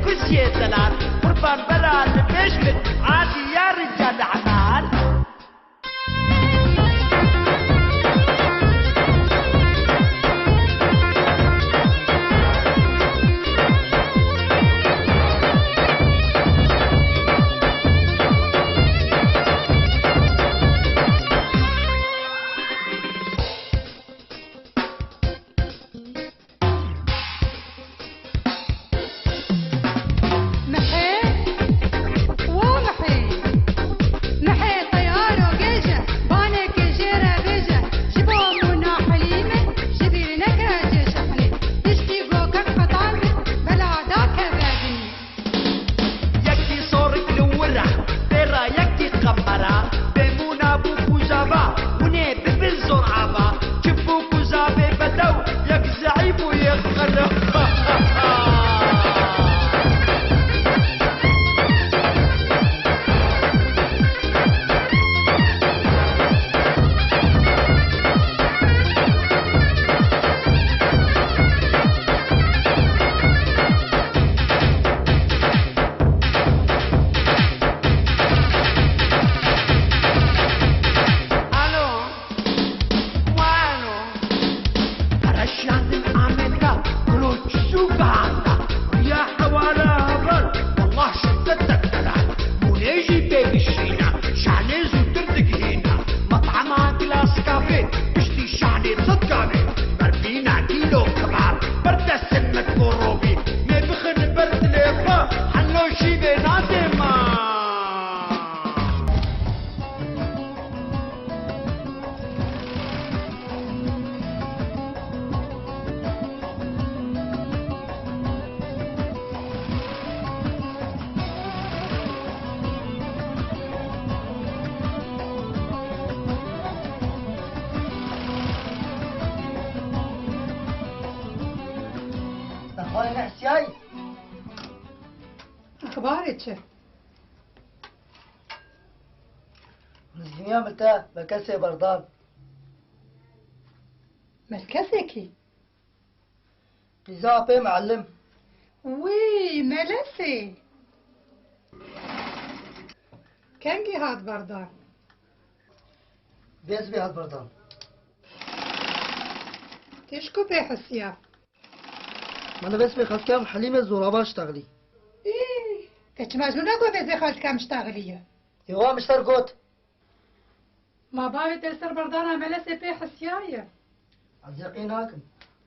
وفزية دلال قربان برا المشمت عادي يا رجال أعمال. أخبارك؟ مسكينيا متى ملكسة بردان ملكسكي بيزا بي معلم وي ملسي كنجي هاد بردان بيز بي هاد بردان تشكو بيحسيا أنا بس بخذ كام حليمة زورابا اشتغلي إيه إيش مجنونة قوة بزي خالد كام اشتغلية يوا مشتر قوت ما باوي تلسر بردانا ملسي بيحسيايا عزيقيناكم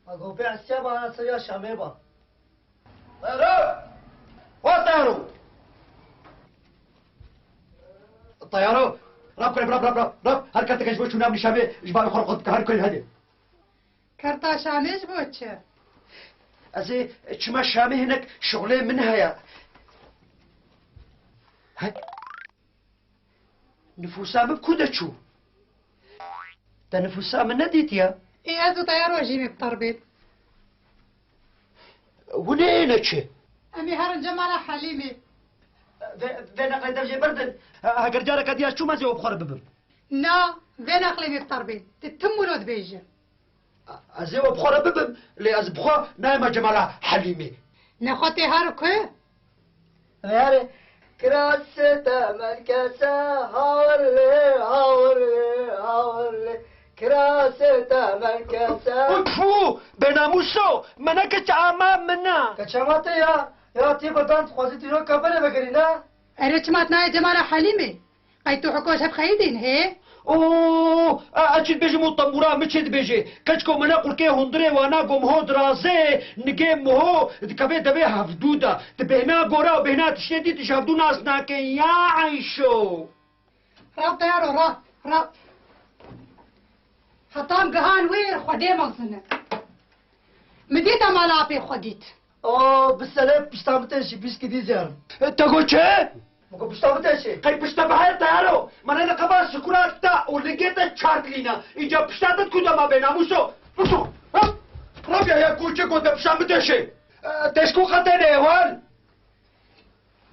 أقول بيع السيابة أنا سيا شاميبا طيارو وطيارو طيارو راب كل راب هر كنت كجبو شو نام نشامي جبال خرقت هر كل هذه كرتا شاميش بوتش أزي شما شامي هناك شغلين منها يا هاي نفوسا من كودة شو ده نفوسا من نديت يا إيه أزو طيارو جيمي بطربيت ولينا شي أمي هارن جمالة حليمي فين أقل دفجي بردن هاقر جارك أدياش شو ما زي وبخور ببر نا فين أقليمي بطربيت تتمو لود بيجي أزي وبخور ببر اللي أز بخور نايمة جمالة حليمي نخوتي هارو كوي ياري كراسة ملكسة هاورلي كراسة ملكسة فو بناموسو منك تعامى منا كشاماتي يا تي بردان تخوزي تيرو كبرة بقرينا أريتش ماتنا جمالة حليمي قيتو حكوش بخيدين هي اوه اچid beji mo tambura michid beji kachko mana qulke hundre wana gom ho draze nige moho dikabe dabe havduda tbehna gora behna tshedi tshhavdu nas na ke ya aisho راب طيارو راب حطام قهان وير خدي مغزنة مديتا مالابي خديت اوه بالسلام بشتامتشي بيشكي دي زيارة تقول چه مكو بشتامتشي قي بشتبهاي طيارو من انا قبا شكرات تا ولقيت تشاركلينا اجا بشتاتت كودا ما بيناموسو بشو رابيا يا كوچه كودا بشامتشي تشكو خطيني ايوان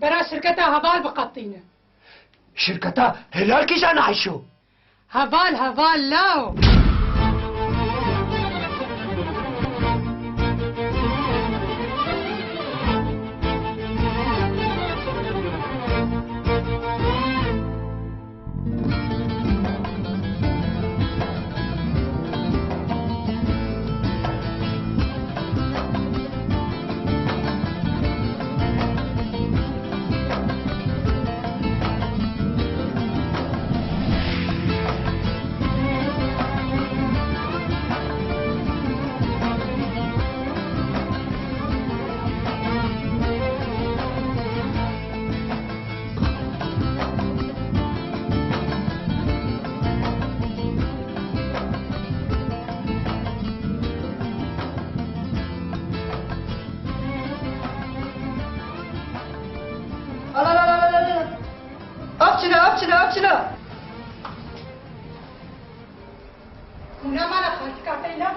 برا شركتها هبال بقطينا شركتها هلال كيش انا عايشو هبال لاو ابشنا هنا ما خالتك عطينا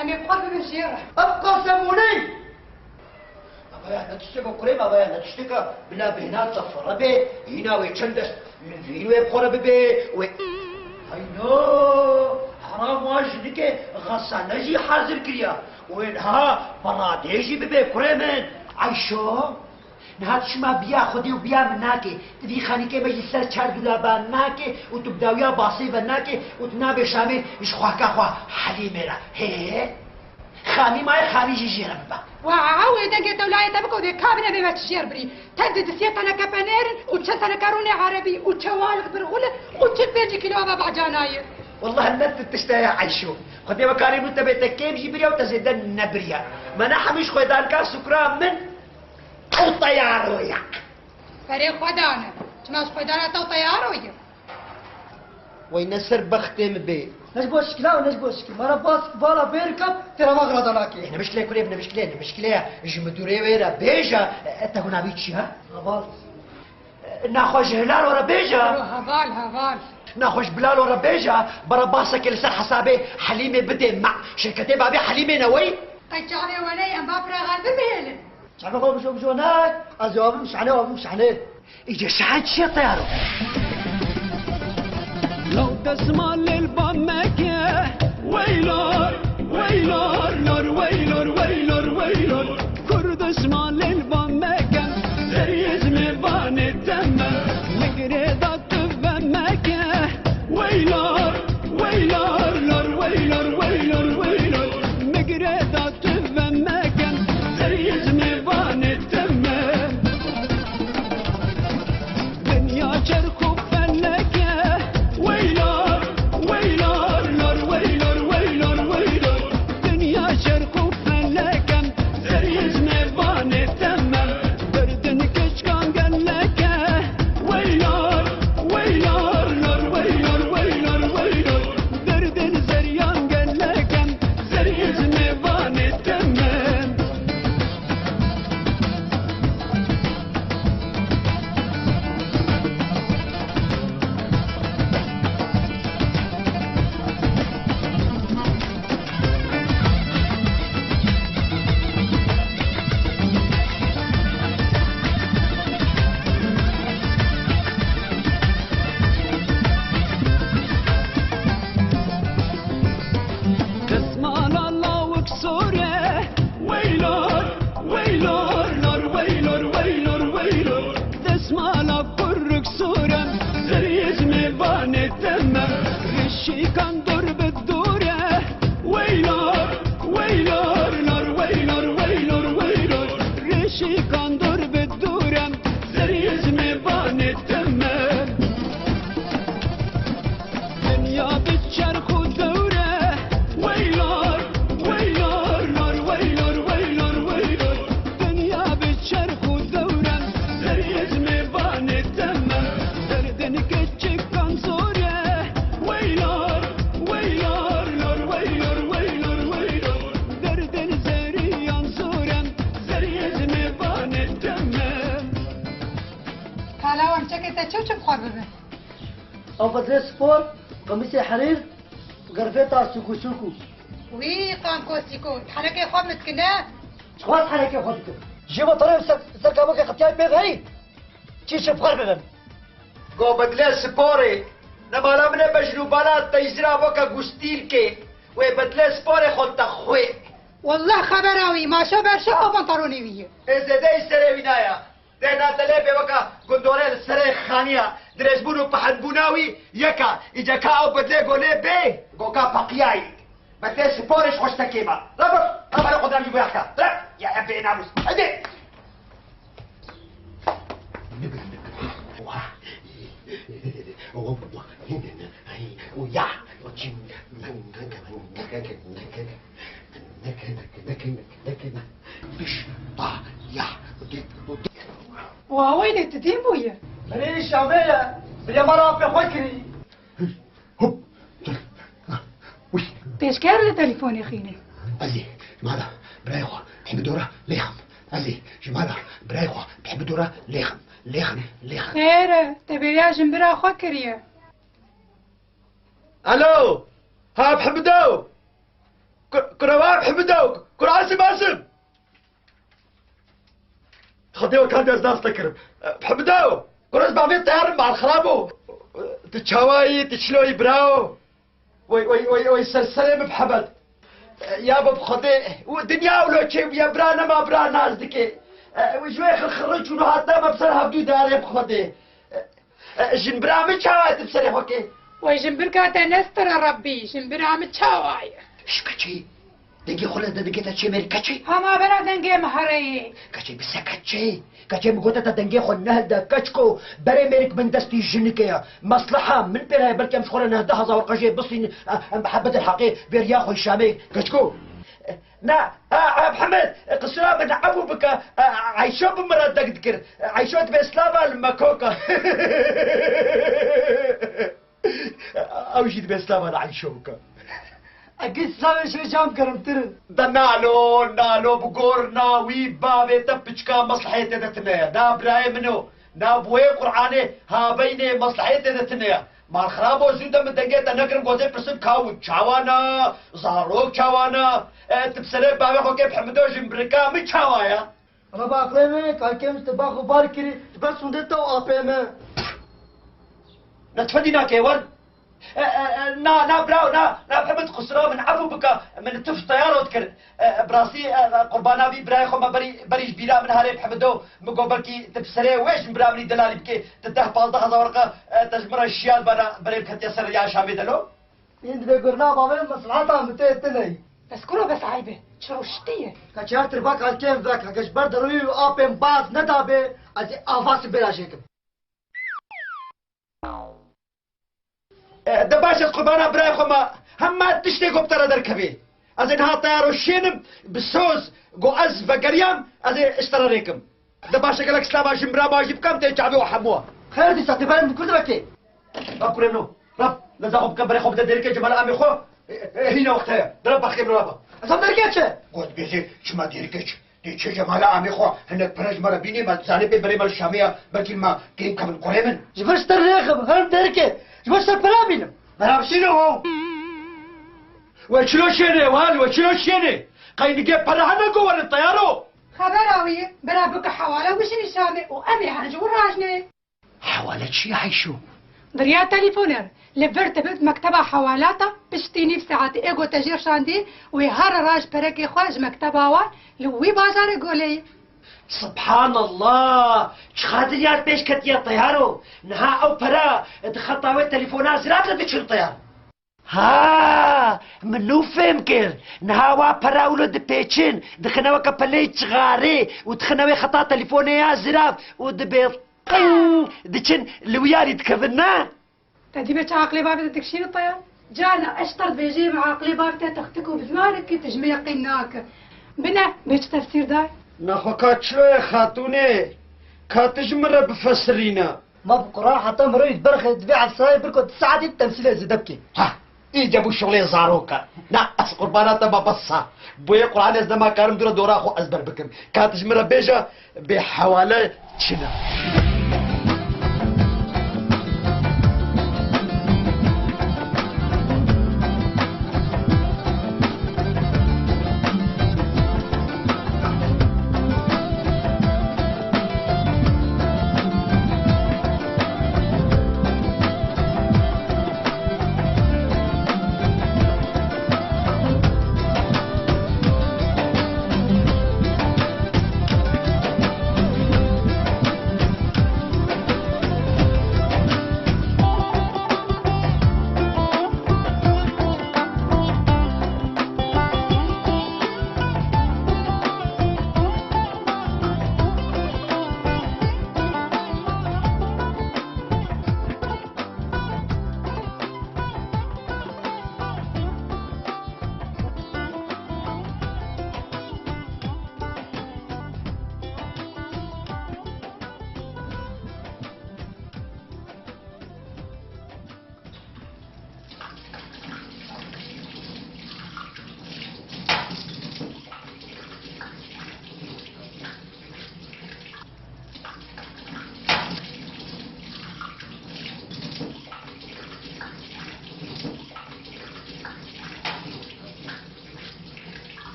أنا بقلب مشيرة ابقى سموني ابايا نتشتكى قريب ابايا نتشتكى بلا بهنا صفر بي هنا ويتشندس فين ويبخور بي اينو حرام واجدك غصة نجي حاضر كريا وينها براديجي ببي كريمن عايشو نهات شما بيا خودي وبيا مناكي تدي خانيكي بيجي سر چار دولابان ناكي وتبداويا باصي بناكي وتنابي شامي ايش خواكا خوا حليمي را هي خامي ماي خامي جيجي ربا وعاوي دنجي دولاي تبكو دي كابنا بما تشير بري تدد سيطنا كبانيرن وتشسنا كاروني عربي وتشوالق برغولة وتشبيجي كيلو بابا جاناير والله النت تشتهي عايشو خدي مكاري متبيتك كيم جبريا وتزيدن نبريا ما نحمش خدان كاس سكران من او طيارو يا فريق خدانا تماش خدانا تو طيارو يا وينسر بختم بي نجبوش كلا ونجبوش كلا مرة باس بالا بيركب ترى ما غرض لكن احنا مشكلة كلنا مشكلة جمدوري ويرا بيجا انت هنا بيتشي ها غبال ناخذ هلال ورا بيجا هبال ناخذ بلال ورا بيجا برا باسك لسر حسابي حليمة بدي مع شركتي بابي حليمة نوي قيتشاني ولي ام بابرا غالب بيهلن شعب غول بشوف هناك الجواب مش عليه ومش عليه اجا شحال شي طيارو لو تسمع للبمكة ويلور ويلور نور ويلور ويلور ويلور كرد اسمع للبمكة زي اسم بان التمة مقريضة بمكة ويلور ويلور نور ويلور ويلور ويلور مقريضة بمكة زي اسم بان التمة دنيا شرخ فلكة ويلور ويلور نور ويلور ويلور ويلور دنيا شرخ فلكة زي اسم بان التمة بردن كشكان قلكة ويلور ويلور نور ويلور ويلور ويلور بردن زريان قلكة زي اسم بان التمة تسمع الله وكسوره ويلور ويلور نور ويلور ويلور ويلور تسمع الله كل كسوره زي اسم بان التمه غشي كان دور بالدوره ويلور ويلور نور ويلور ويلور ويلور غشي كان دور بالدوره زي اسم بان التمه دنيا بتشرخ ودوره ويلور ويلور نور ويلور ويلور ويلور دنيا بتشرخ ودورة زي اسم بان التمة دردن كتشك كان صورة ويلور ويلور نور ويلور ويلور ويلور دردن زريان صورة زي اسم بان التمة هلا وامشكت تشوف بخربة او بدل سبور قميص حرير وقرفيتها سوكو سوكو وي قام كوسيكو حركة خواب مسكنة شخواص حركة يا خدك جيبوا طريق سرقة بك خطيان بيغي تشيش بخار ببن قو بدل سبوري نمالا من بجنوبالات تيزرا وكا قستيل كي وبدل سبوري خود تخوي والله خبراوي ما شو برشا او بنطروني ويه إذا دي سري وينايا دينا تلابي وكا قندوري السري خانية درزبونو بحنبوناوي يكا إجا كاو بدلي قولي بي قوكا بقياي بدلي سبوريش خوش تكيما ربر قدام جيبو يحكا رب يا أبي ناموس هدي ويا ووين تدين بويا منين الشعبية بلي مرة في خكري بيش كان التليفون يا خيني أزي ماذا برايخو حمدورة ليهم ازي جمالا براي خو بحب دورا ليخن خير تبي يا جنبرا خو كريه الو ها بحمدو كرواب بحمدو عاصم خديو كان داز ناس تكرم بحمدو كروز بعمل طيار مع الخرابو تشاواي تشلوي براو وي سلسلة بحمد يا باب خدي ودنيا ولو شيء يا برانا ما برا ناس دكي وشوي خرج ونو حتى ما بصير هبدو داري بخدي جنبرا من شاواي تبصري خوكي وي جنبركا تنستر ربي جنبرا متشاواي شكتشي دنجي خلص دنجي تشي مير كتشي هما برا دنجي مهري كتشي بس كتشي مقولة دنجي خل نهدا كتشكو بري ميرك من دستي جنكيا مصلحة من بيرها بلكي مش خل نهدها زور قجي بصي محبة الحقيقة بير ياخو الشامي كتشكو نا محمد قصرا بنعبو بك عايشو بمرات دقدقر عايشو بإسلامة المكوكا او جيت بإسلامة عايشو بك اكيد سامي شو جام كرمترن دا نالو بقور ناوي بابي تبجكا مصلحيتي دتنيا دا براي منو دا بوي قرآني ها بيني مصلحيتي دتنيا ما الخرابو زودا من دنگيتا نقرم قوزي برسم كاو چاوانا زاروك چاوانا تبسري بابي خو كيف حمدو جنبركا من چاوايا انا باقلمه كالكيم تباخو باركري بس سندتو آپيمه نتفدينا كيوان نا براو نا بحمد خسرو من عفو بك من تف طيارة وذكر براسي قربانا بي براي خو ما بريش بيلا من هاري بحمدو مقوبركي تبسري ويش برا مني دلالي بكي تده بالده هذا ورقة تجمر الشيال بنا بريم كتيا سر يا شامي دلو يند بيقرنا بابين مصلحتها متيتني بس كله بس عيبه شروشتيه كاتشار تربا كالكيم ذاك هكاش بردروي آپيم باز ندابه ازي آفاس بلاشيكم دباش قربانا براي خو ما هما تشتي قبطرة دركبي از انها طيارو شينم بسوز قو از فقريام از اشترى ريكم دباش قالك سلامة جمبرا باجي بكم تيجعبي وحموها خير دي ساتي بالي من كل ركي أقول منو رب لازم أخذ كبري خو بدي دريك جمال أمي خو هنا وقتها ضرب أخي من رابا أصلا دركيتش قلت بيزي شما ديركش دي تشي جمال عمي خو هناك برج مرة بيني ما تسالي بري مال الشامية بلكي ما كيم كمن قريمن جبرش تريخم هرم دركي جبرش تربلابينم مراب شنو هو وشلو شيني وهالي وشلو شيني قاين جيب برهنا جوا الطيارو خبراوي برا بك حواله وش نشامي وامي هنجو راجني حوالة شي عايشو دريا تليفونر لفرت بنت مكتبة حوالاتا بشتيني في ساعات ايجو تجير شاندي ويهار راج بركي خارج مكتبة وان لوي بازار قولي سبحان الله شخاطريات بيش كتيا طيارو نها او برا تخطاوي تليفونات زرات لديش طيار ها منو فهم كير نها برا ولد بيتشن دخنوا كبلي تغاري ودخنوا خطا تليفونيا زراف ودبيض ديشن لوياري تكفنا تدي بيت عقلي بابي تكشين الطيار جانا اشطر بيجي مع عقلي بابي تختكو بزمانك تجمع قناك بنا بيت تفسير داي نخو كاتشلو خاتوني كاتجمر بفسرينا ما بقرا حتى مريض برخ تبيع السراي بركو تساعد التمثيل زدبكي ها إيه جابوا شغلي زاروكا نا أس قربانات ما بصها بوي قرآن إذا ما كارم دورا خو أزبر بكم كاتجمر بيجا بحوالي تشنا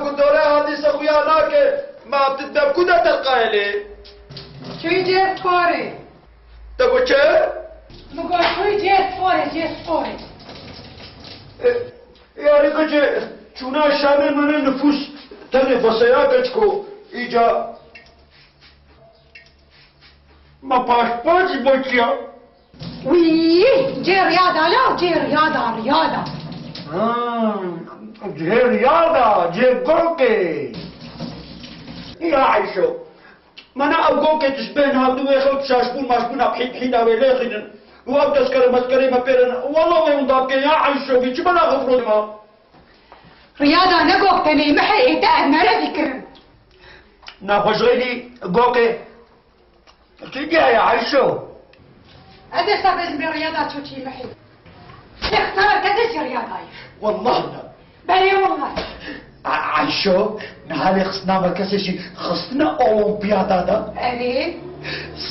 قلت له هذه سخوياناك ما بتدب كده تلقى لي شوي جيت فوري تقول شو؟ نقول شوي جيت فوري يا رجل شونا شامل من النفوس تاني فسياقتكو إيجا ما باش بوتيا وي جي رياضة لا جي رياضة جي رياضة جي قوكي يا عيشو ما أنا أبغوكي تشبين هادو يخلط شاشبون ماشبون أبحيد حين أوليخن وأبدأ سكري مسكري ما بيرن والله ما ينضابك يا عيشو بيش بلا غفرون ما رياضة نقوك تاني محي إيتاء مرة فكرم ناخش غيري قوكي تيجي يا عيشو هذا سبب برياضة شوشي محي اختار كذا رياضة والله لا بلي والله عيشو نهاري خصنا مركزي خصنا أولمبيادا دا أري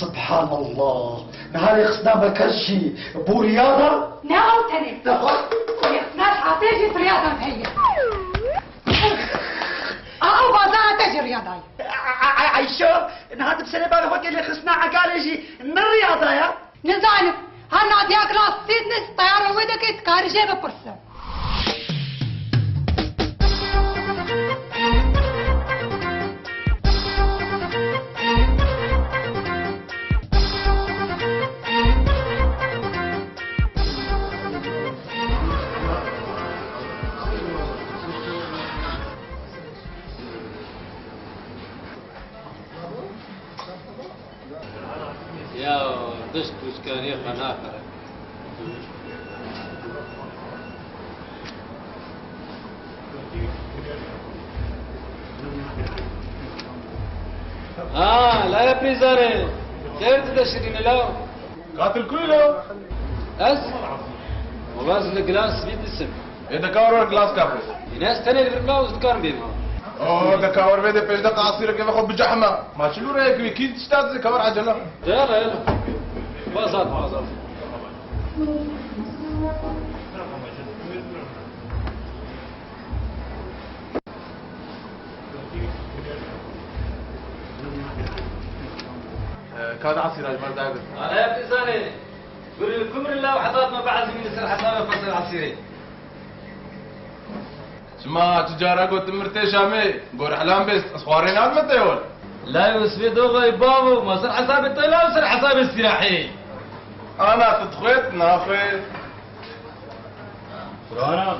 سبحان الله نهاري خصنا مركزي بورياضة ناو تاني ناس عطيجي في رياضة محية أو بازا تجي رياضة عيشو نهار بسنة بعد هوك اللي خصنا عقالجي من الرياضة يا نزانب هانا ديا كلاس سيدنس طيارة ودك تكارجي ببرسة يا دشت وشكاني قناخر لا يا بريزاري خير تدشرين له قاتل كله أس وغاز الجلاس بيد السم إذا كاور جلاس كابرس الناس تاني اللي بالبلاوز دكان بيما ده كاور بيد بيش دق عصير كيف أخذ بجحمة ما شنو رأيك كيد تشتاز زي كاور عجلة يلا بازات كاد عصير أجمل داير يا بريزاري قولي الكبر الله وحضرنا بعض من السر حسابه فصل عصيري شما تجارة قلت مرتي شامي قول أحلام بس أسوارين عاد متى يقول لا يوسفي دوغي بابو ما صار حساب الطيلة وصار حساب استراحي أنا تدخلت نافي فرانا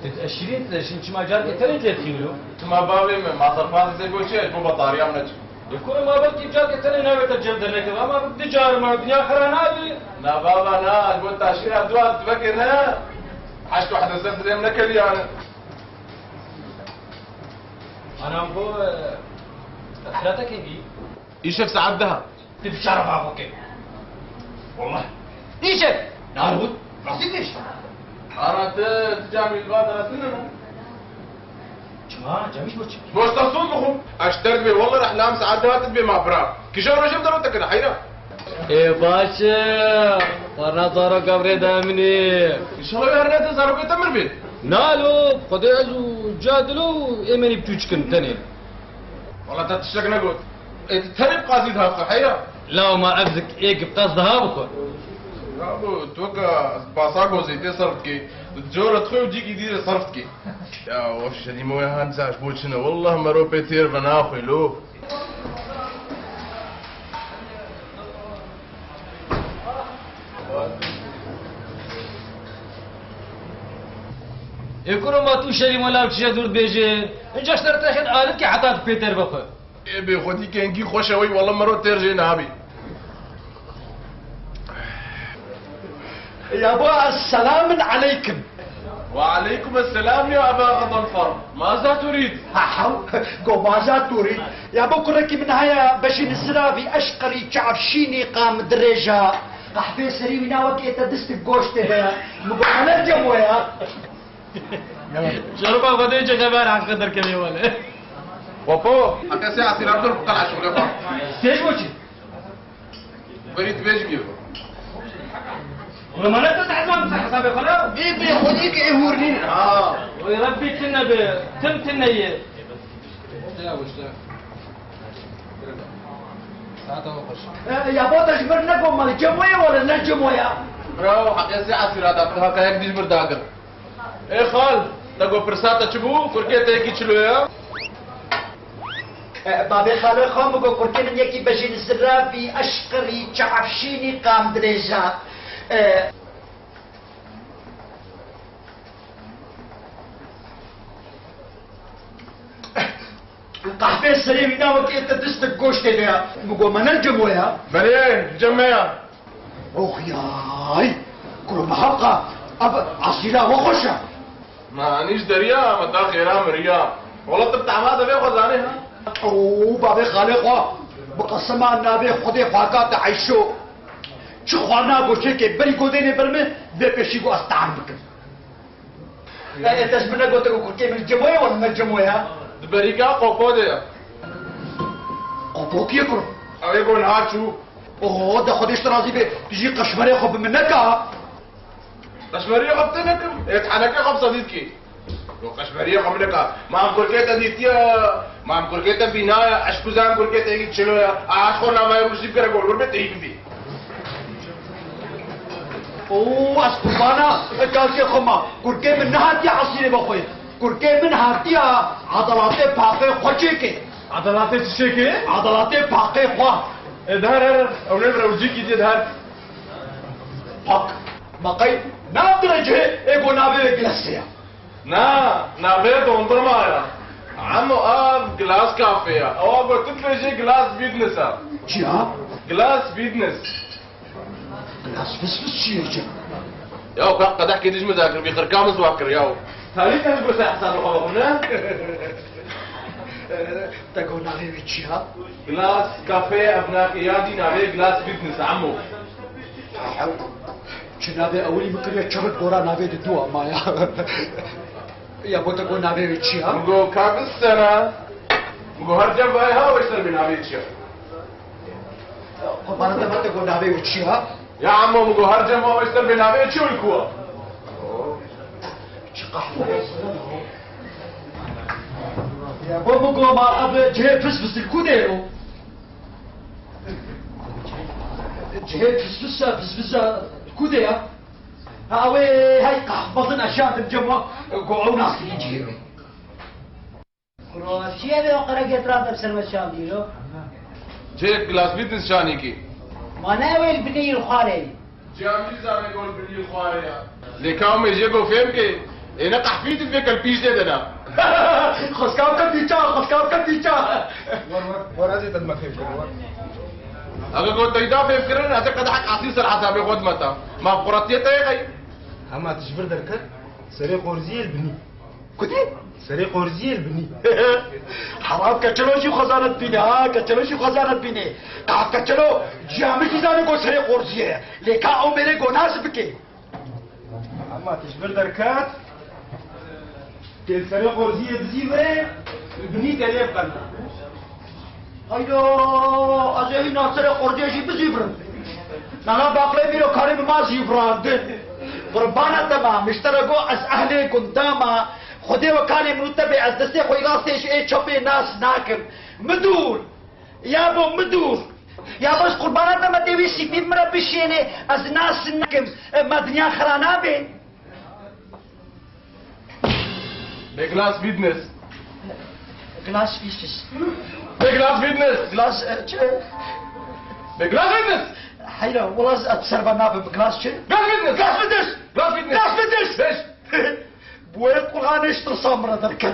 تتأشرين تلاشين شما جارك تاني تدخلوا شما بابي ما صرفان زي قول شيء مو بطارية منك يكون ما بلكي جارك تاني ناوي تجمد لك ما بدي جار ما بدي آخر هذه لا بابا لا قلت تأشير أدوات تفكر ها حشت واحدة سنة زي منك لي أنا أنا أبو أخلاتك يجي يشوف ساعات ذهب تبشر بابك والله إيش نارود راسي إيش أنا تجامل البادرة سنة جماعة جميش بوتش بوش تصوت بخم اشترت بي والله الأحلام ساعات ذهب تبي مع فراغ كيشو رجب دروتك كده حيرة إيه باشا طرنا طارق قبري دامني كيشو يهرنات زارو كي تمر بيت نالو خديعزو جادلو إيماني بتوشكن تاني والله تتشك نقول تهرب قاصدها حيرة لا ما أبزك إيه بقصدها بكو ابو توقع باصاقو زي صرفت كي تجورة تخوي وتجيك يدير صرفت كي يا وش هذي مو هانساش بوتشنا والله ما روبي تير بناخي لو يكونوا ما توشري ولا بشي دور بيجي انت اشتريت اخذ آلتك حطات بيتر بخو ايه بي خودي كي خوشوي والله ما رو تير جي نابي يا ابو السلام عليكم وعليكم السلام يا ابا غضنفر ماذا تريد؟ قو ماذا تريد؟ يا ابو كركي من هيا بشين السرابي اشقري تعفشيني قام دريجة قحبي سريوي ناوك يتدست بقوشته مقول انا جويا شربا غديجة كمان عن قدر كمي ولا وفو اكاسي عصير عبد الله بقلع شغله فا سيش وشي بريد بيج بيو والله ما لا تتعلم صح حسابي خلاص بي خوديك ايهورنين ويربي تنا تم تنية يا بوتا جبر نقوم مال جموية ولا نجموية برو حقيقة ساعة سيرادة بتها كايك ديش برداقر ايه خال تقو فرساتا چبو كوركي تايكي چلويا بابي خالي خام بقو كوركين يكي بجين الزرابي اشقري چعفشيني قام دريجا قحبه السريع من داوك انت دستك قوش تديا بقو ما نجمويا مريه جمعيا اخ ياي كل محقة عصيرة وخشة ما انيش دريا متا خيرا مريا والله تبتع ما دبي خزاني ها اوه بابي خالقوا بقسم النبي خدي فاقات عيشو شو خوانا قوشي كي بري قوديني برمي دي بيشيقو استعم بكم انت اسمنا قلت لكم كي من الجموية ولا من الجموية؟ دبريكا قوقو ديا قبوك يكرم او يقول هاتشو اوه ده خديش ترازي بي تجي قشمري خب منك قشمرية خبتنكم اتحنكي خب صديقي لو قشمرية خبنكا ما عم كوركيتا ديتيا ما عم كوركيتا بنايا اشكوزان كوركيتا يجي تشلويا اشخونا ما يروشي بكرا قول وربت ايكم بي اوه اسكوبانا كالكي خما كوركي من نهاتي عصيري بخوي كوركي من هاتي عضلاتي باقي خوشيكي عضلاتي تشيكي عضلاتي باقي خواه دهر او نمر وجيكي دي دهر حق مقاي نادرجه ايغو نابي جلاسيا نا بيت وندر مايا عمو جلاس كافيه او قلت له شي جلاس بيزنس جا جلاس بيزنس جلاس بس شيء ياو قد احكي ديش مذاكر بيخر كامز واكر ياو تاريخ انا بس احسن وخبرنا تقول نابي جا جلاس كافيه ابناك يادي نابي جلاس بيزنس عمو جنابي اولي مكريا شرط بورا نابي دوا مايا يا بو تقول نابي جا مگو كابس سنه مگو هر جب آیا ها وشتر بنابي جا خبانا تبا تقول نابي جا يا عمو مگو هر جب وشتر بنابي جا الكوا يا بو مگو ما اب جه فس فس الكوديرو جه فس فس كوديا هاوي هاي قحبطن اشياء الجمع قوعوا ناس يجيرو روسيا به وقرا قطرات بسر شاميرو جه جلاس بيزنس شاني کی مناوي البني الخاري جامي زامي قول بني خواريا لكاو میں جيگو فهم کے انا قحفيت فيك البيش دے دنا خسكاو كتيچا ورازي تدمخيف كور اگر کو تيدا فهم کرن هذا قد حق عصير سر حسابي خود متا ما قراتيته غي اما تجبر دركت سري قرزي البني كنتي سري قرزي البني حرام كتلو شو خزانة بيني ها كتلو شو خزانة بيني قاعد كتلو جامي كزاني قو سري قرزي لكا او ميري قو ناس بكي اما تجبر دركات كل سري قرزي بزيبري البني تليف قلنا هيدو ازهي ناصر قرزي شي بزيبرن نانا باقلي ميرو كاري بما زيبران قربانا تمام مشتركو از اهلي قداما خدي وكالي منتبه از دستي خوي غاستيش اي چوبي ناس ناكم مدور يابو مدور يا بس قربانا تما تيوي سيكتيب مربي شيني از ناس ناكم ما دنيا خرانا بي بجلاس بيزنس جلاس فيشس بجلاس بيزنس جلاس بجلاس بيزنس حيرة والله اتسربنا بجلاس شي جلاس بيزنس جلاس بدس جلاس بيزنس جلاس بدس بيش بويا القرآن اشتر صامرة دركت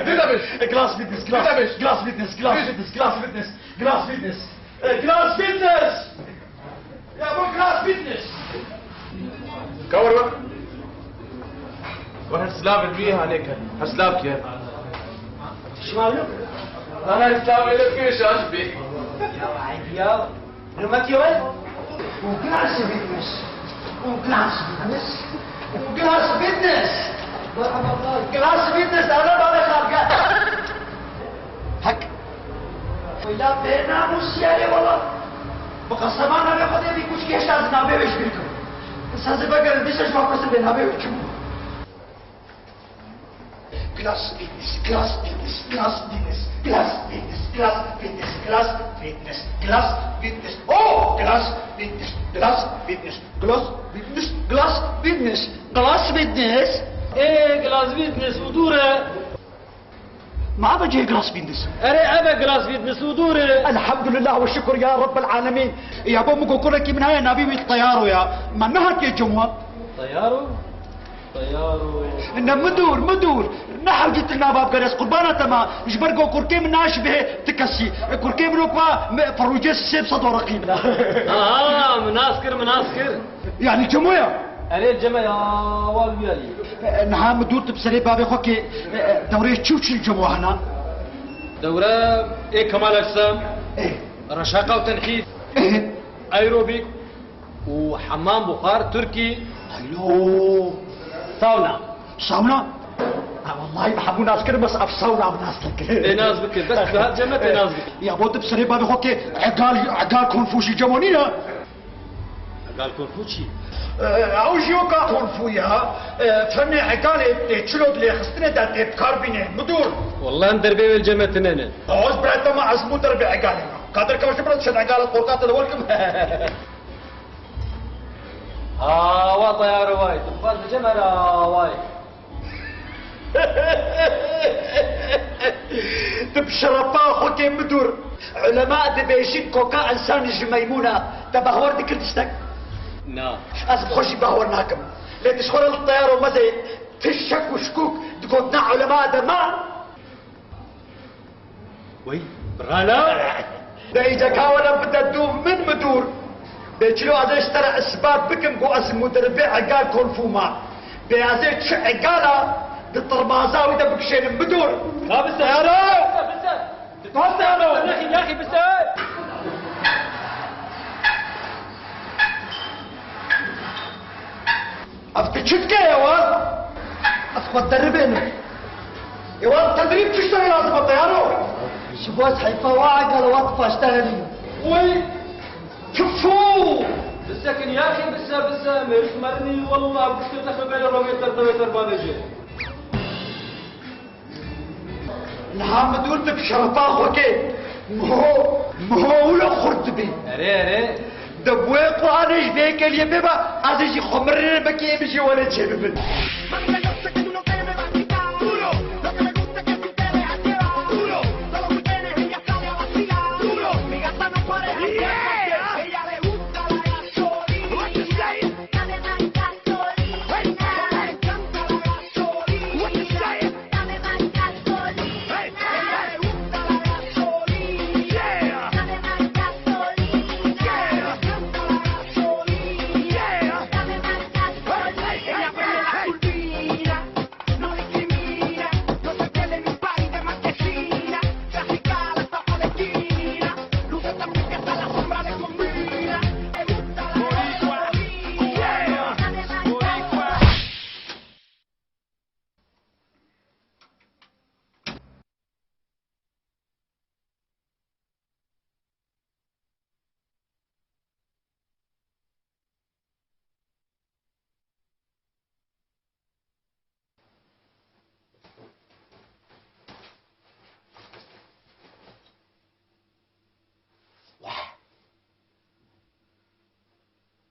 ديدا بيش جلاس بيزنس ديدا بيش جلاس بيزنس جلاس بيزنس جلاس بيزنس جلاس بيزنس جلاس بيزنس يا ابو جلاس بيزنس كور وهالسلاب البيها هنيك هالسلاب كيف شمالو انا السلاب اللي فيه شاشبي يا رمتي وين وجلاس بيزنس وجلاس بيزنس وجلاس بيزنس جلاس بيزنس انا بابا خارجه هك ولا بينا موسيالي والله بقسمان انا خدي بي كوش كيش از نامه بيش بيكم سازي بقى البيشة شو عقص بين هابي وكم كلاس فيتنس كلاس فيتنس كلاس فيتنس كلاس فيتنس كلاس فيتنس كلاس فيتنس كلاس فيتنس اوه كلاس فيتنس كلاس فيتنس كلاس فيتنس كلاس فيتنس كلاس فيتنس ايه كلاس فيتنس ودوره. ما بجي كلاس فيتنس اري ابا كلاس فيتنس ودوره. الحمد لله والشكر يا رب العالمين يا بوم كوكولك من هاي نبي الطيارو يا ما نهت يا جمهور طيارو إن مدور نحو جيت لنا باب قريس قربانة تما جبرقو كوركي من ناشبه تكسي كوركي من وقفا فروجيس سيب صدو رقيب مناسكر يعني جمويا اري الجمع يا والبيالي. نها مدور تبسري بابي خوكي دوري تشوتش الجموع هنا دورة ايه كمال اجسام ايه رشاقة وتنحيف ايه ايروبيك وحمام بخار تركي ايوه ساونا. والله بحبوا ناس كده بس افصونا بناس لك ناس بكر بس بهات جمعت ناس بكر يا بود بسري بابي خوكي عقال كونفوشي جمونينا قال كونفوشي او جيوكا كونفويا فني عقال تشلود لي خستني دات كاربينه مدور والله ندر بيه الجمع تنين اوز برات ما عزمو درب عقال قادر كما شبرت شد عقال القرقات الاولكم واطا يا رواي تفاز الجمع رواي تبشرفا خوكي مدور علماء دبيشين كوكا انسان الجميمونه تبهور دي كردستك نعم اسم خوشي بهور ناكم لين تشخر الطيار ومزي تشك وشكوك تقول علماء دماء وي برانا ده اجا كاولا بدها تدوم من مدور بيجلو هذا اشترى اسباب بكم قو اسم مدربي عقال كونفوما بهذا عقاله الطرمازاوي ده بكشين بدور بس يا بس يا اخي بس افتشتك يا واد اخوات دربينك يا واد تدريب تشتغل لازم الطيارة شبوات حيفا وعقل وطفة اشتغلي وي كفو بسكن يا اخي بس مش مرني والله بكتب لك بين الروميتر دويتر بانجي نعم مدور بشرفا خوكي مهو ولا خرد بي اري دبويق وانش بيك اليمي با ازيجي خمرنا بكي يمشي ولا تشبب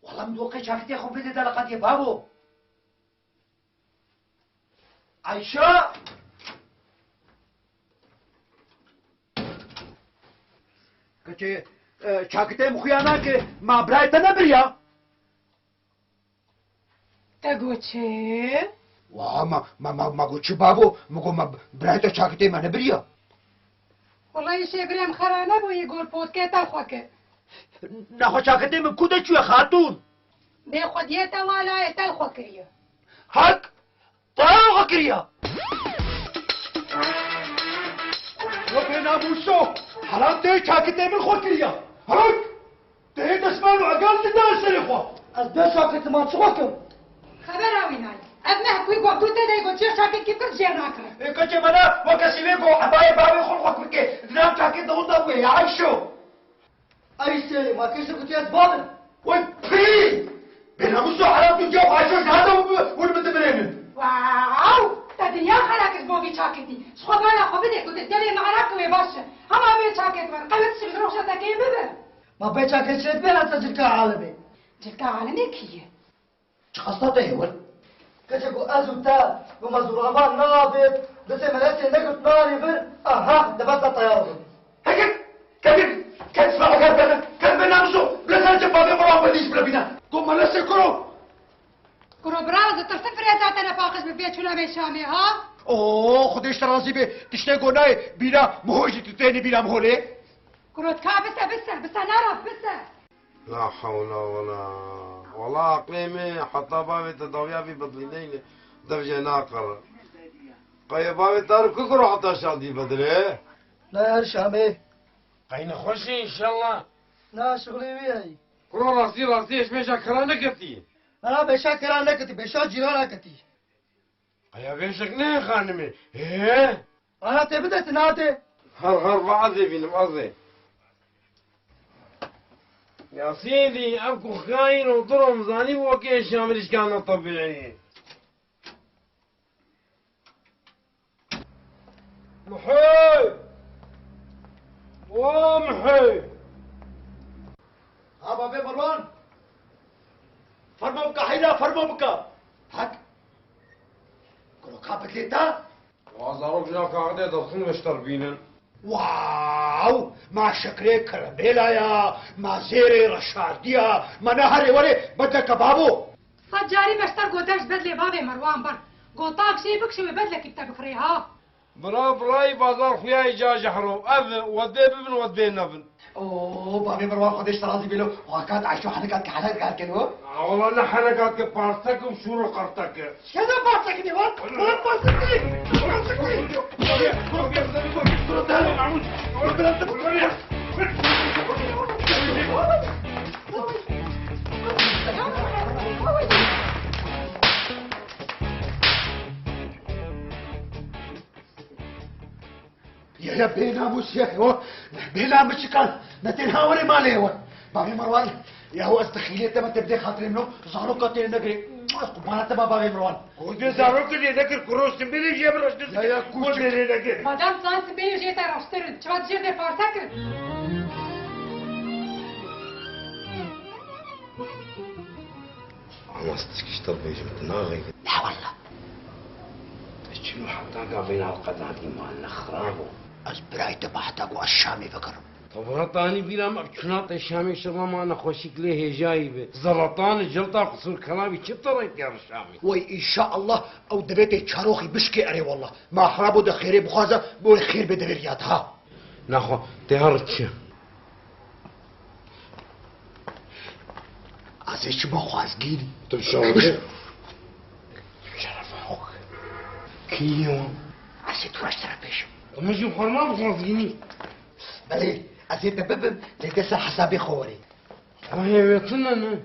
والله مدوقي شافتي خو بدي دلقات يا بابو عايشة كتي شاكتي مخياناك ما برايت نبريا تقوتشي ما قلتش بابو ما برايت شاكتي ما نبريا والله يشي بريم خرانة بو يقول بودكيت الخوكي ناخو شاكتي من كودة شو يا خاتون بيخد يتا ولا يتا الخوكرية حق طيارة غكرية وبين ابوسو حرام تي شاكتي من خوكرية حق تي تسمعوا عقال تدار سريخو أزبي شاكت ما تشوكم خبر ويناي أبنها كوي قوتو تدا يقول شو شاكت كيف كنت جيناكرا كتي منا وكسيبيكو عباية بابي خلقك بكي دنام شاكت دغوطا وي عايشو أي سيري ما كيسر كنت يتبابن وي بناموسو حالات الجو عايشوش هذا والمدبرين واو تا دنیا خلاکش بو بی چاکتی شخو بالا خو بده کد دلی معرک و باشه هما بی چاکت من قلت سر روش تاکی بده ما بيتها كشرت بيها تجركا عالمي جلکا عالمی کیه قصته هو كشكو أزوتا ومزورمان نابت بس ملاتي نقط ناري بر أها دبت الطيارة هيك كبير كان اسمعوا كان بناموسو بلا جنب بابي مرام بديش بلا بينا قوم لا سكرو کرو براز ترسفر یا تاتا نفاقش بفیت شونا بیشامی ها اوه خودش رازی به تشته گناه بینا مهوجی تتینی بینا مهوله کرو تکا بسه نرف بسه لا حول ولا والله قيمة حتى بابي تداويا في بدلينين درجة ناقر قيم بابي تارك كسر حتى شادي بدله لا يا شامي قين خوشي إن شاء الله لا شغلي وياي كرو راسي إيش بيشا كرانة كتي أنا بشا كرانة كتي بشا جيرانة كتي قيا بيشك نه خانمي إيه أنا تبدأ تناتي هر بعضي بين بعضي يا سيدي أكو خاين وضرم زاني وكي شامل كان طبيعي محي ومحي ها بابي مروان فرمو بك حيلا فرمو بك هك كلو كابت ليتا وازارو بجا قاعدة دخل وشتر بينن واو ما شكري كربيلا يا ما زيري رشادية ما نهري وري بدك بابو فجاري مشتر قدرش بدلي بابي مروان بر قوطاك شي بكشي بدلك كتاب خريها برا براي بازار خويا جا جحرو أذ ودي ببن ودي نبن اوه بابي مروان خدش رازي بيلو وكانت عايشو حنكات كحلال قال كنو والله نحن قاعد بارتك وشورو قرتك كذا بارتك دي وات يا بينا موسيقى هو بينا مشكل نتنهاوري مالي هو بابي مروان يا هو استخيلي انت ما تبدي خاطري منه زارو قاتل نجري ما تبع بابي مروان ودي زارو كلي نكر كروس تنبيلي جيب رشد يا كوش نكر مادام سانس بيو جيتا راشتر چواد جير دي فارتك أنا استكشتر بيجي متناغي لا والله شنو حتى قابلين على القدادي مالنا خرابو أزبراي تبعتك والشامي فكر طب غطاني بلا ما بشناط الشامي شغله ما انا خوشك ليه جايبه زلطان جلطه قصور كلامي كترت يا الشامي وي إن شاء الله أو دبيتي شاروخي بشكي أري والله ما حرابو ده خيري بخازة بو خير بدبريات ها ناخو تهرتش عزيز ما خوازقيني تمشي شرف حوك كيو عزيز تواشتر بيش ومجي بخرمان بخلصيني بلي عزيز ببب لتسا حسابي خوري هي يطلنا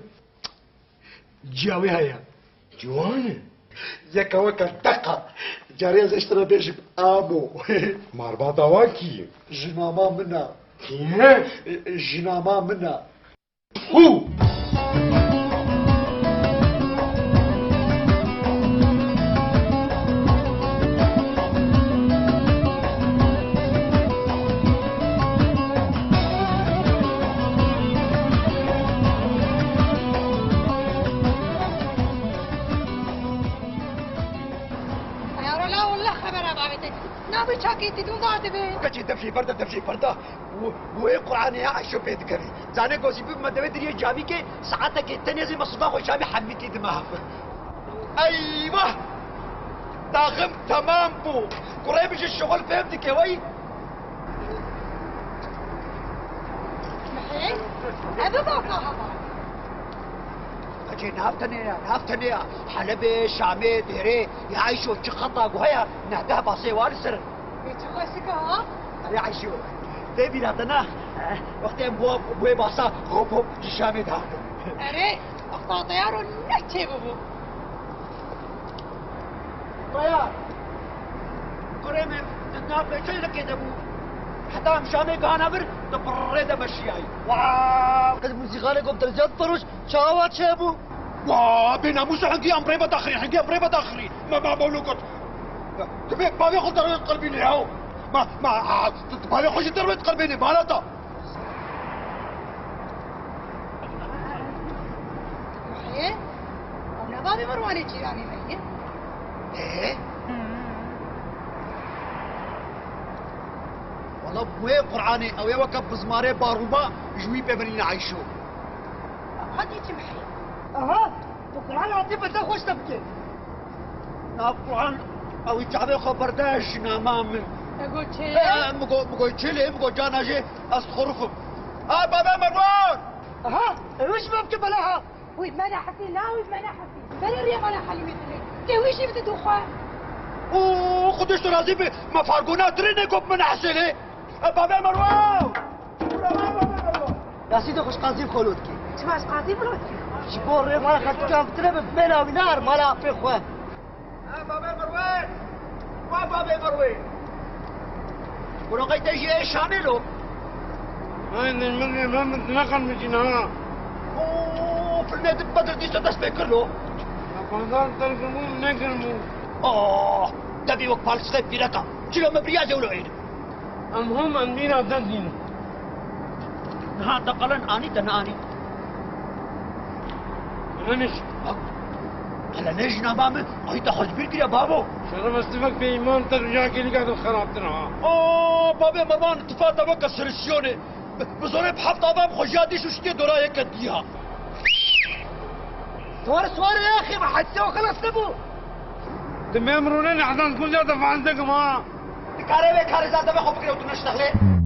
جاوي هيا جوانه ياك وكا تقى جاري از اشترى بيش بآبو مرباطة واكي جناما منا كيه جناما منا هو نابي چاكيتي دون دارتي بي كتشي دمشي بردا وهي قرآن عايشو بيت كري زاني قوزي بيب ما دوي دريه جامي كي ساعتك التنيزي مصباح وشامي حميتي دماغ ايوه داغم تمام بو قريبش الشغل فهمتك يا وي محي هذا ضاقها كتشي نافتنيا حلبي شامي ديري يعيشو تشخطا وهيا نهدها باصي وارسر بيتخوسك ها أنا عايشو ده بيناتنا وقت بوي باسا خوب جشامي ده اري اخطا طيارو نكتي بابو طيار قريب ناب شو لك يا ابو حتى مشامي كان بر تبرد مشياي واو قد موسيقى لكم درجات فروش شاوات شابو بناموس حقي امري بداخري حقي امري بداخري ما بقولوا قط تبي ما بياخذ درجة قلبي لي ما بياخذ درجة قلبي لي مالته ايه انا بابي مرواني جيراني ميت ايه والله بوي قرعاني او يوكب بزماري باروبا جوي ببنين عايشو هادي تمحي اها القرآن عاطفة ده خوش تبكي القرآن او يتعبي خبرداش نامام تقول شيء مقول تشيلي مقول جانا جي اصخرفم بابا مروان اها وش بابك بلاها ويد ما حفي لا ويد ما حفي بلا ريا ما حلمت لي تويشي بتدوخان خدش رازي ما فارقونا تريني قب من حسلي بابا مروان يا سيدي خوش قاضي خلودكي سمعت قاضي بلوتي شبور ريما خد كام تربب بينا ونار مالا في اخوان بابا مروان بابا مروان ولقيت شيء ايش عملوا؟ هاين المرة ما متنقل مجينا في النادي بدر دي ستسبيكر له فضل ترجمون نقلمو تبي وقت فالسخيب في ركا شلو مبريازي ولو عيد هم عندنا تدين ها تقلن اني تناني منش على نجنا بامي هاي تخش بيرك يا بابو شرف استفك في ايمان ترجع كي قاعد خرابتنا بابي مرمان اتفاق تبقى سرسيوني بزوري بحفظ باب خجادي شو شتي درايه كديها سوار يا اخي ما حد سوى خلاص نبو تمامرون احسن كل جاده عندك ما كاري زاد ما خبك لو تنشتغلي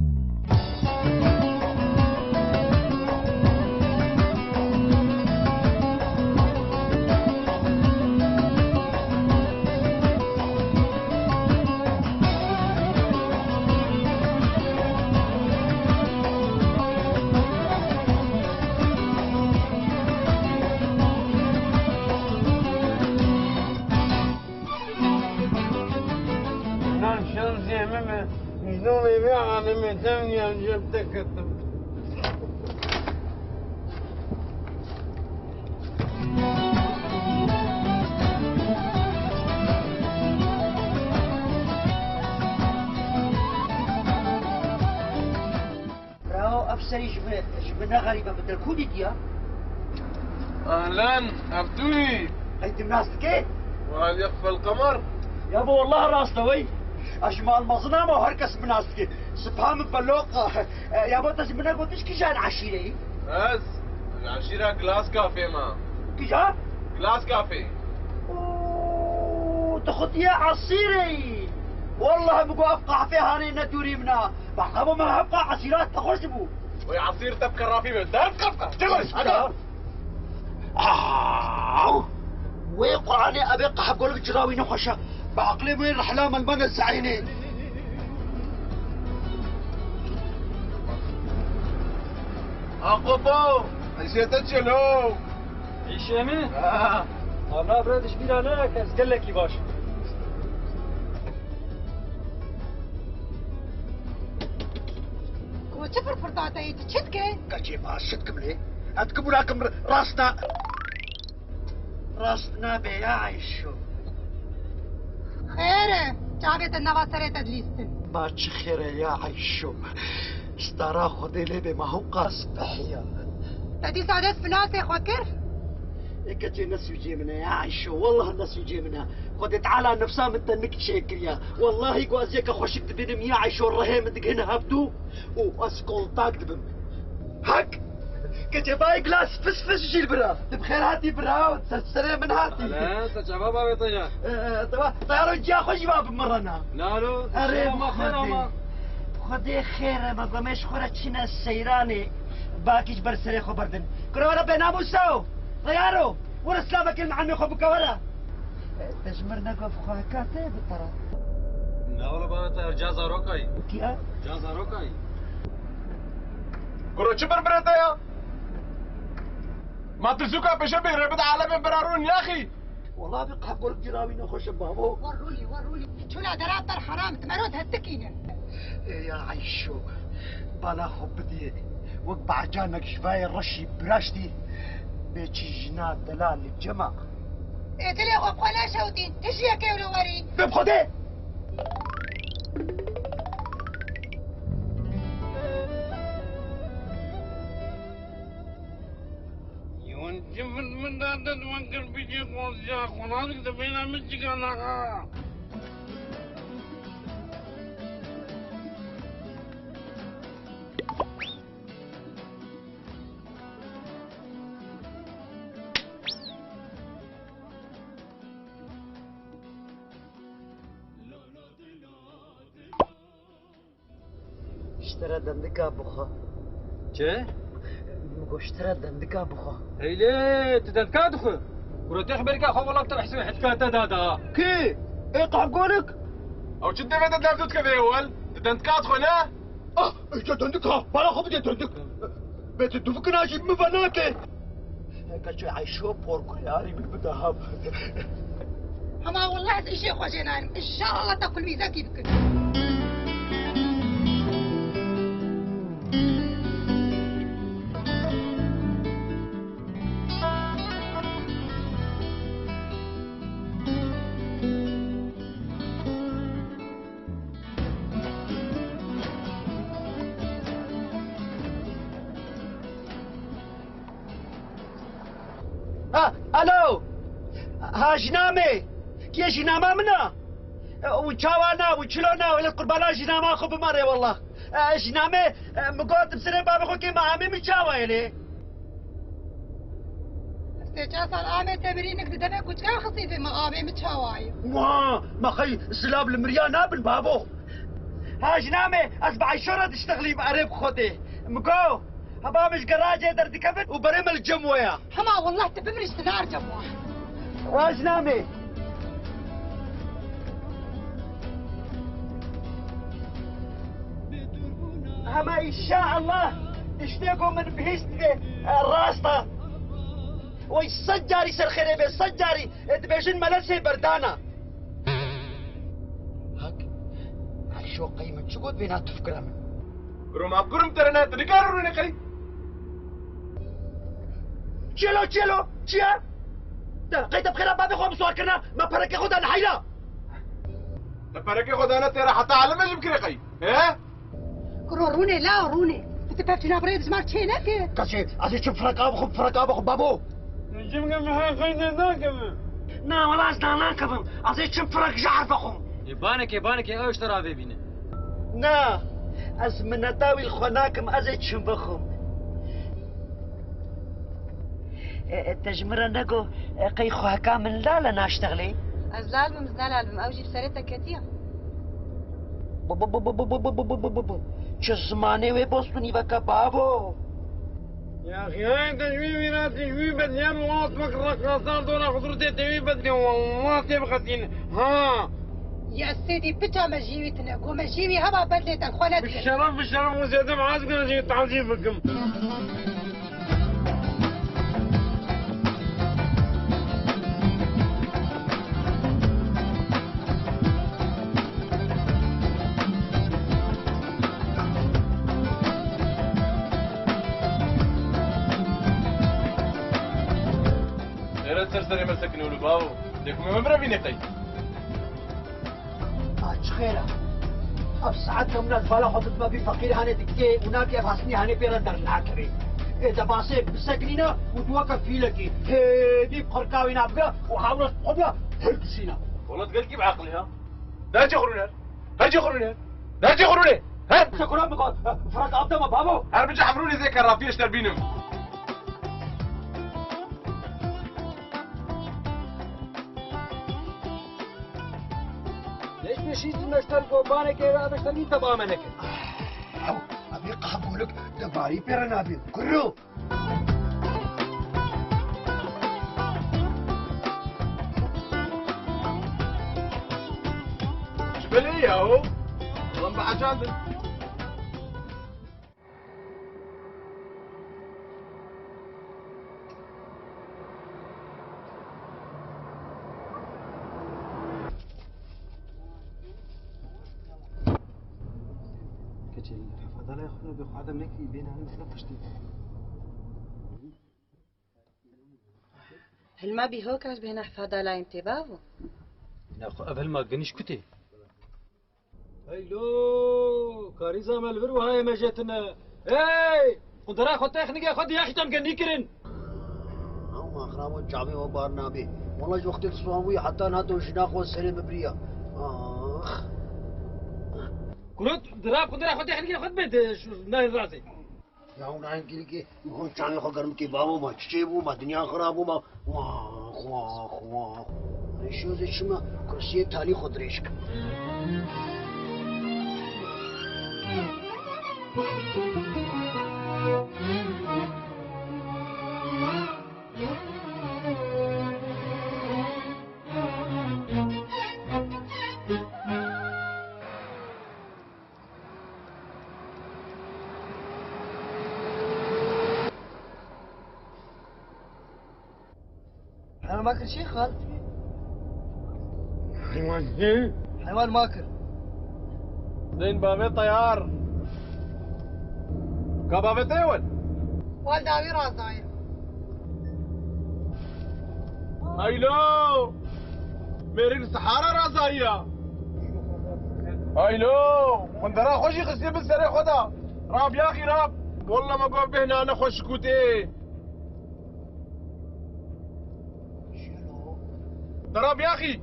شلون يبيع انا متمني جبتك راهو افسري جبنا غريبه بدل كودي ديا اهلا عبدوي انت مناسكي وهل يخفى القمر؟ يابا والله راس دوي اشمال مظلمه وهركس مناسكي سبحان بلوقه يابا تسمنا قلتش كي جان عشيري بس العشيرة كلاس كافيه ما كي جان كلاس كافيه تاخذ يا عصيري والله بقوا ابقى فيها هاني ندوري منا بحقبوا ما ابقى عصيرات تخش بو ويا عصير تبكى الرافي بالدرس كفكه جلس هذا وقراني ابقى حقول لك جراوي نخشه بعقلي وين احلام المنى الزعينين اقبو حسيتك شلو هشامي؟ انا برادش بينا انا قال لك باش وتفر فرطاتي تشتكي كاتشي ما شتكم ليه عندكم وراكم راسنا بيا عيشو خير جابت النغا سريت ادليستن باتش خير يا عيشو استرا خذي لي بما هو قاس بحيا تدي سعدت فلاسي خوكر كتي الناس يجي منها يا عيشو والله الناس يجي منها خذي تعالى نفسها متنك شيكر يا والله يقوا ازيك خوشك تبينم يا عيشو الرهيم دك هنا هبدو واسكول تاك دبم هك كتي باي جلاس فس جيل برا بخير هاتي برا وتسري من هاتي لا انت شباب بيطيا طيارة جا خوش باب مرنا لا أريد ما خير ما خدي خير ما قمش خورة شنا السيراني باكيش برسري خبردن كرة بينامو سو طيارو ورا سلامك المعني خبك ورا تجمرنا قف خاكاتي بالطرف لا ولا بابا جازا روكاي كيا جازا روكاي كرو شبر بريتا يا ما ترسوكا بشبه ربط عالم برارون يا اخي والله بقى حقول جراوي نخش بابو ورولي شو لا دراتر حرام تمرود هالتكينه يا عيشو بلا خب بدي وقبع جانك شفاي الرشي براشتي بيتشي جناب دلال الجمع ادلي وقنا شوتين تجي كيلو وري بخده من دادت وانكر بيجي قوزيا خنازك دبينا مجيكا اشترى دندكا بخا چه؟ اشترى دندكا بخا هيلي تدنكا دخل ورتي خبرك اخو والله بتروح حسب حتكاتا دادا كي اقع قولك او جد ما تدافع كذا اول تدنكا دخل ايش دندكا بلا خبدي دندك بيت الدفك ناجي مبناكي كشي عايشو بوركو ياري بالبدهاب اما والله شيء خوجنان ان شاء الله تاكل ميزه كيفك الو ها جنامي كي جنامه منا وشاوانا وشلونا ولا قربانا جنامه خو بمره والله جنامي مقود بسري بابا خو كي ما عمي مشاوا يلي استيجا صار عامل تمرينك دنا كنت كان خصي في مقامي متشاواي ما خي سلاب المريانه بالبابو ها جنامي اصبع الشرط تشتغلي بقريب خدي مقو هبا مش قراجه درد كبد وبريم الجمويه هما والله تبمرش تنار جموح واجنامي هما ان شاء الله اشتيقوا من بهشتك الراسطه ويسجاري سرخيري بسجاري تبيشن ملسي بردانا هاك شو قيمة شو قد بينات تفكر من روما كرم ترنا تدكارو نكري تشيلو تشيا قيت بخير بابي خو مسوار كنا ما بركي خد انا حيلا بركي خد انا ترى حتى على ما يمكن قي ها روني لا روني تتفتنا بريد زمان تشينك كشي عزيز شوف فرق ابو بابو نجمع معها خينا ناكم نا والله ازنا ناكم عزيز شوف فرق جعر فخم يبانك يا ايش ترى بيبينا نا ازمنا داوي الخناكم ازيد شنبخم التجمرة نقو قي خوها كامل لا ناشتغلي ازلال بمزنال البم اوجي بسرتك كتير چه زمانه وی بوستونی وکا بابو يا اخي هاي تجويبي لا تجويب بديان والله اسمك الرقاصات ولا خضرتي تجويب بدي والله تبغتين ها يا سيدي بتا مجيبتنا قوم مجيبي هبا بدلت الخولات بالشرف وزيد معازك نجي تعذيبكم سرسري مسكني ولو بابو ديكم ممرة فيني قي خيرا اب ساعتهم من الفلا خطط ما بي فقير هاني دكي هناك افاسني هاني بيرندر العكري اذا باسيك بسكنينا وتوقف في لكي دي بقرقاوي نابقى وحاولت قبلة هركسينا والله تقلقي بعقلي ها لا تخرون هاجي خرون لا تخرون ها شكرا بقى فرق ابدا ما بابو هربج حمروني زي كرافيش تربينم ليش مشيت المشتل قربانك يا مشتل مين تبغى منك؟ ابي قبولك دباري بيرنابي كرو شبلي اهو والله بعجاندن هذا لا يخلو بيخو عدم نكفي بين هني نفشتي هل بي هو كاش بهنا حفاظة لا انتباهه ناخو قبل ما قنيش كتي هيلو كاريزا مالفر وهاي ما جاتنا اي قدرا خد تخنيك خد يا اخي تم قنيكرن ما خرامو جامي وبارنا بي والله جو وقت الصوامي حتى ناتو شناخ والسلام بريا اخ كنت دراب قدرا خد تخنيك خد بيت شو ناي راسي يا هون عين كيلكي يكون شان خو قرم كي بابو ما تشيبو ما دنيا خرابو ما واخ واخ واخ شو زي شما كرسي تالي خضريشك حيوان ماكر شي خال حيوان شي حيوان ماكر زين بابي طيار كبابي تيول والداوي رازاير هايلو ميرين الصحارى رازايا هايلو وندرا خوشي خسي بالسري خدا راب يا اخي راب والله ما قوم بهنا انا خوش كوتي ضرب يا اخي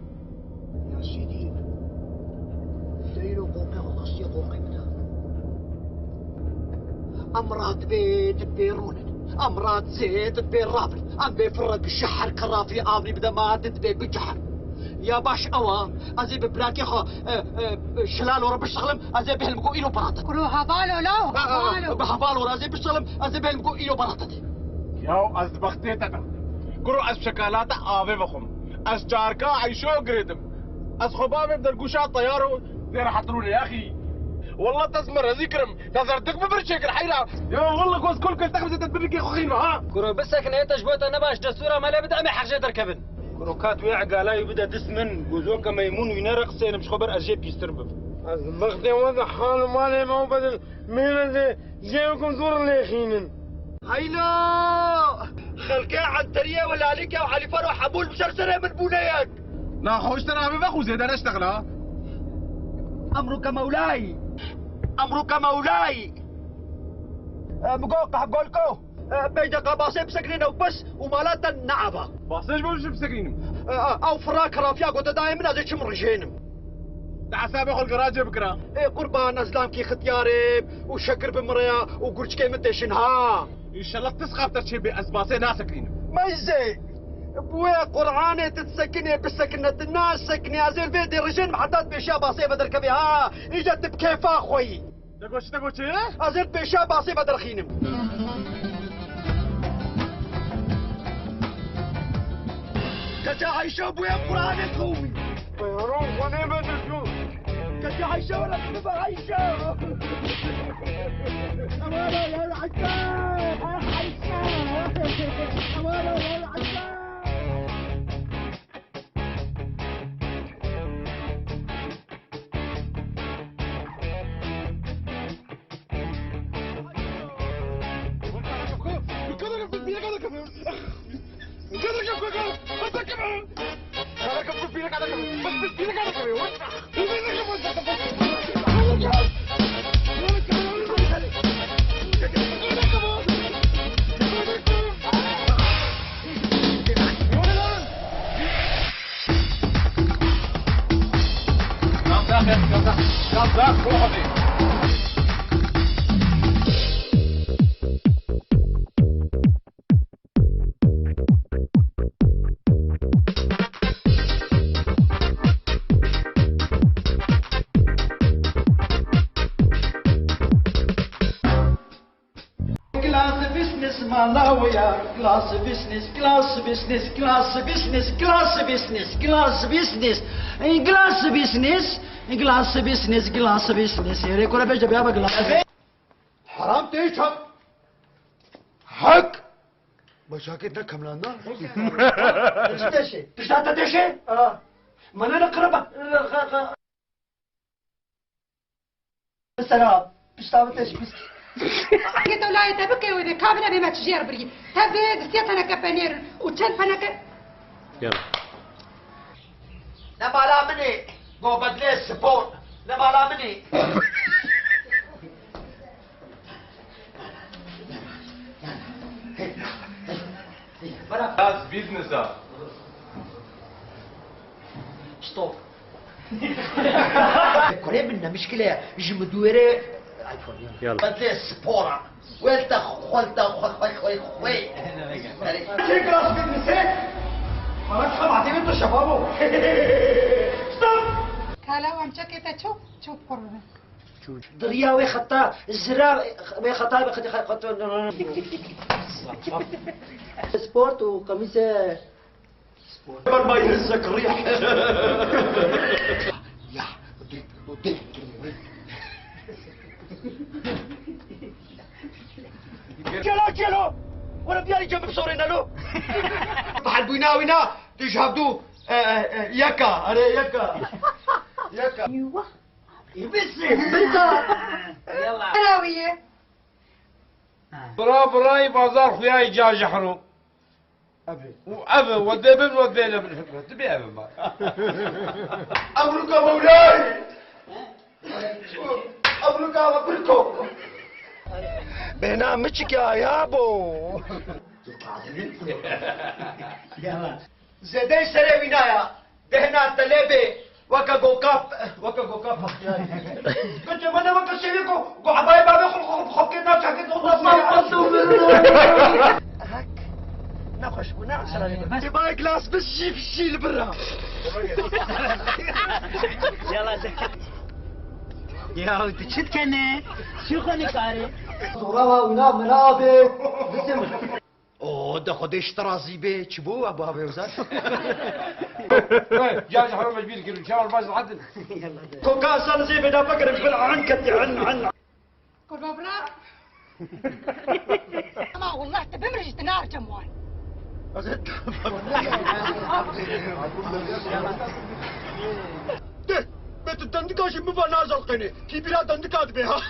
يا سيدي دايرو قوقي وخصي قوقي بدا امرات بيت بيرونت امرات زيت بيرابل ام بيفرق الشحر كرافي امري بدا ما تدبي بجحر يا باش اوا ازي ببلاكي خو شلال ورا بالشغلم ازي بهلمكو ايلو براتا كلو هبالو لو هبالو بهبالو ازي بالشغلم ازي بهلمكو ايلو براتتي ياو از بختيتك كرو از شكالات ابي بخم از جاركا عيشو قريدم از خبابي بدل قوشات طيارو زي راح حطروني يا اخي والله تسمر ذكرم نظرتك ببرشك الحيرة يا والله كوز كل تخبز تدبرك يا خخينه ها كرو بسك نيتش بوتا نباش دستورة ما لا بدا حق جدر كبن كرو كات ويع قالاي بدا دسمن جوزون كميمون وينرق سين مش خبر اجيب يستربب از بختي وضع حال مالي ما بدل مين زي جايكم زور اللي خينن هيلو خلقي عن تريا ولا عليك وعلي فرح حبول بشرشره من بنيك لا خوش ترى ابي باخو زيد انا اشتغل ها امرك مولاي امرك مولاي مقوقع قولكو بيدق باصي بسكرين وبس ومالات النعبه باصيش بمشي بسكرينم او فراك رافيا قلت دائما هذا شم رجينم حسابي خل قراجه بكره ايه قربان ازلام كي ختياري وشكر بمريا وقرش كي متشنها ان شاء الله تسخف ترشي باسباسي ناسكرين ما يزي بويا قرعاني تتسكني بسكنة الناس سكني ازير بيدي رجين محدد بيشا باصي بدر كبي ها اجت بكيف اخوي تقولش ايه ازير بيشا باصي بدر خينم كتا عايشة بويا قرعاني قومي روح وانا بدر شو كتا عايشة ولا تبقى عايشة امانا يا العشاء امانا يا العشاء Class business, class business, class business, class business, class business, class business, class business, class business. يا كورة بيجا بيابا class. حرام تيشك. حق. مشاكلنا كملنا. ايش تشي؟ تشتات تشي؟ ما أنا نقربه. السلام. تشتات تشي بس. قلت له لا تبكي وإذا كابنا بما تجير بري تبي دسيت أنا كبنير وتشن فنك يلا نمالا مني قو بدلي السبون نمالا مني Das Business. ستوب كوري منا مشكلة جمدوري يلا بدلي السبورة ويلتا خولتا خوي خوي خوي تكراس في النساء خلاص خبعتي انتوا شبابو ستوب كلا وامشكي تشوف شوف قربنا دريا ويخطا الزرا ويخطا بخطا سبورت وقميص قبل ما يهزك الريح جلو ولا بيالي جنب بصورنا له بحال بوينا وينا تجهبدو يكا اري يكا ايوه يبسي بنتا انا وياه براي بازار خوياي جا جحرو وأبي ودي بن ودي له بالفكرة تبي أبي ما امرك مولاي امرك وبركو بهنا مشك يا يابو زيدي سري وينايا بهنا تلبي وكا غوكاب كنت مانا وكا سيبيكو قو عباية بابي خلق كنا شاكت هاك ناقش ونعسل تباي كلاس بس شي في الشي لبرا يا ولد شد كنه شو خلي كاري زورا وينا منابه بسم اوه ده خدش ترازي بي تشبو ابو ابي وزاد جا جحرو مجبير كيلو إن شاء الله باز العدل كوكا سال زي بدا بقر في العنكت عن قربا برا ما والله تبمرج تنار جموان ده بيت الدندكاش مبا نازل قيني كي بلا دندكات بها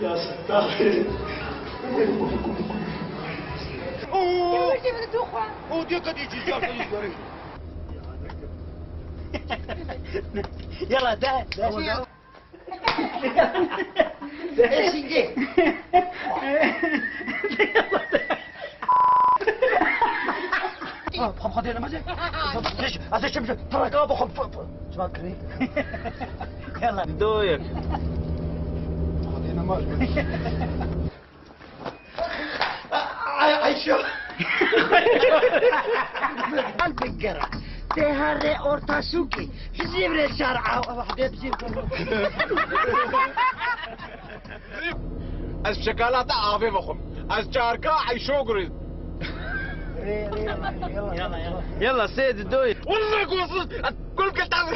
يا ستار اوه ودي قد يجي جاك يلا ده سيدي بخم خدينا مزاج ليش عزيز شمس تراك بخم شباب كريم يلا دويك خدينا مزاج عايشة البقرة تهري أورتاسوكي جزيب لي الشارع واحدة بزيب از شکلات آبی بخم از چارکا عیشو گرید يلا سيد دويك والله قوصت كل كتاب